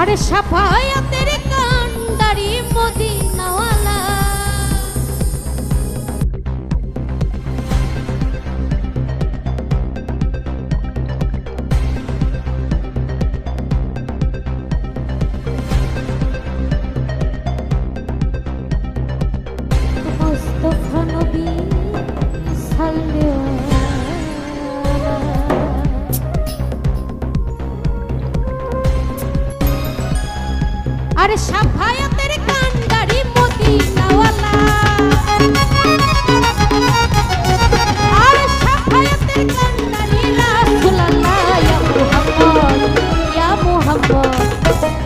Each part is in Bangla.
আরে সাফায়াতের কান্ডারি মদিনাওয়ালা মুস্তাফা নবী সাল্লাল্লাহু আরে সাফায়াতের কান্ডারি মদিনাওয়ালা আরে সাফায়াতের কান্ডারি রাসূলুল্লাহ ইয়া মুহাম্মদ ইয়া মুহাম্মদ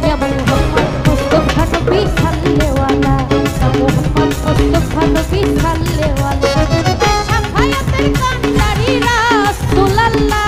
ইয়া মুহাম্মদ মুস্তাফা নবী সাল্লাল্লাহু ইয়া মুহাম্মদ মুস্তাফা নবী সাল্লাল্লাহু সাফায়াতের কান্ডারি রাসূলুল্লাহ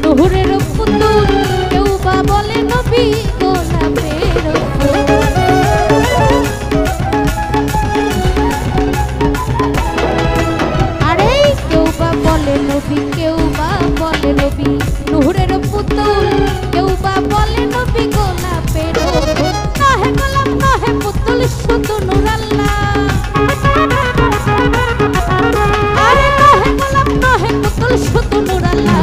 নুহুরের পুতুল কেউ বা বলে নবী গোলাপের আরে কেউ বা বলে নবী কেউ বা বলে নবী নুহুরের পুতুল কেউ বা বলে নবী গোলাপের নহে গোলাপ নহে পুতুল শুধু নূর আল্লাহ আরে নহে গোলাপ নহে পুতুল শুধু নূর আল্লাহ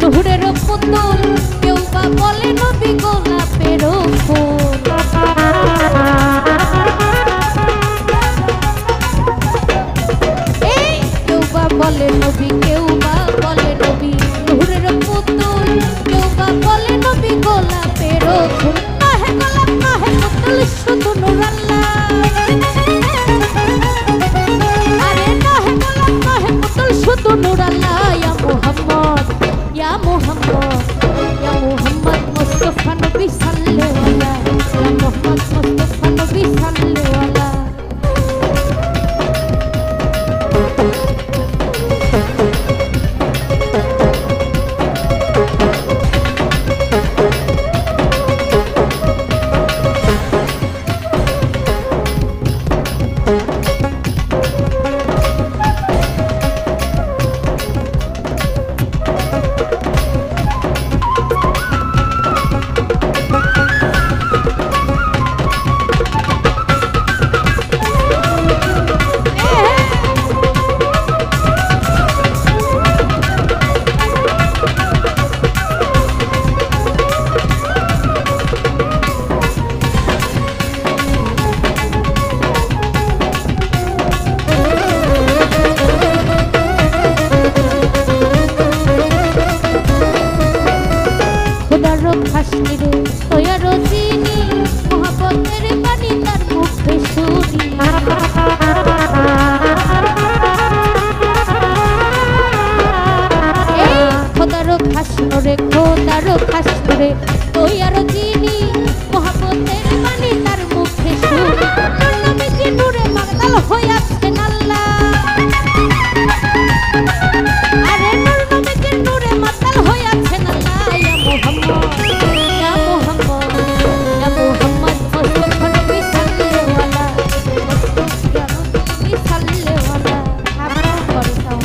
নুহুরের পুতুল কেউ বা বলে নবী গোলাপের ফুল এই কেউ বা বলে নবী কেউ বা বলে নবী নুহুরের পুতুল কেউ বা বলে নবী গোলাপের ফুল নহে গোলাপ নহে পুতুল শুধু নূর আল্লাহ আরে নহে গোলাপ নহে পুতুল শুধু নূর আল্লাহ ইয়া মুহাম্মদ ইয়া মুহাম্মদ ইয়া মুহাম্মদ মুস্তাফা নবী সাল্লাল্লাহু ইয়া মুহাম্মদ মুস্তাফা নবী সাল্লাল্লাহু নূরে ওই আরো চিনি মোহাম্মতের বাণী তার মুখে শুনি নবীজি নূরে মাতাল হইয়াছেন আল্লাহ আরে নূর নবীজির নূরে মাতাল হইয়াছেন আল্লাহ ইয়া মুহাম্মদ ইয়া মুহাম্মদ ইয়া মুহাম্মদ মুস্তাফা নবী সাল্লাল্লাহু আলাইহি মুস্তাফা নবী সাল্লাল্লাহু আলাইহি আপনারা করে তাও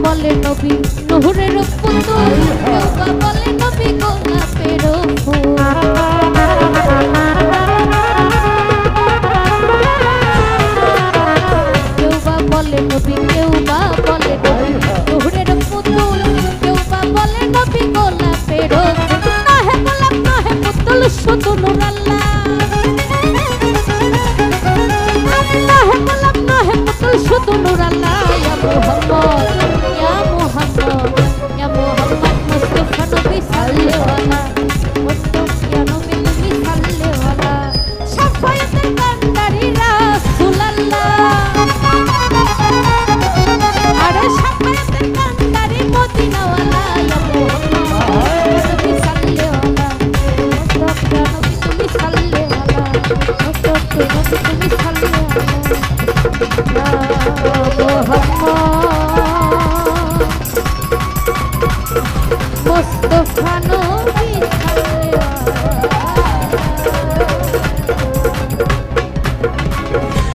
চলে নবী নূরের পুতুল কেউ বা বলে নবী গোলাপের ফুল কেউ বা বলে নবী কেউ বা বলে নবী নূরের পুতুল কেউ বা বলে নবী গোলাপের ফুল নহে গোলাপ নহে পুতুল শুধু নূর আল্লাহ নহে গোলাপ নহে পুতুল শুধু নূর আল্লাহ ইয়া মুহাম্মদ يا محمد مصطفى نبي صلى على مصطفى نبي نبي صلى على شفاعة القدر رسول الله أرى شفاعة القدر مدينة ولا يا محمد نبي صلى على مصطفى نبي نبي صلى على مصطفى نبي نبي صلى على يا محمد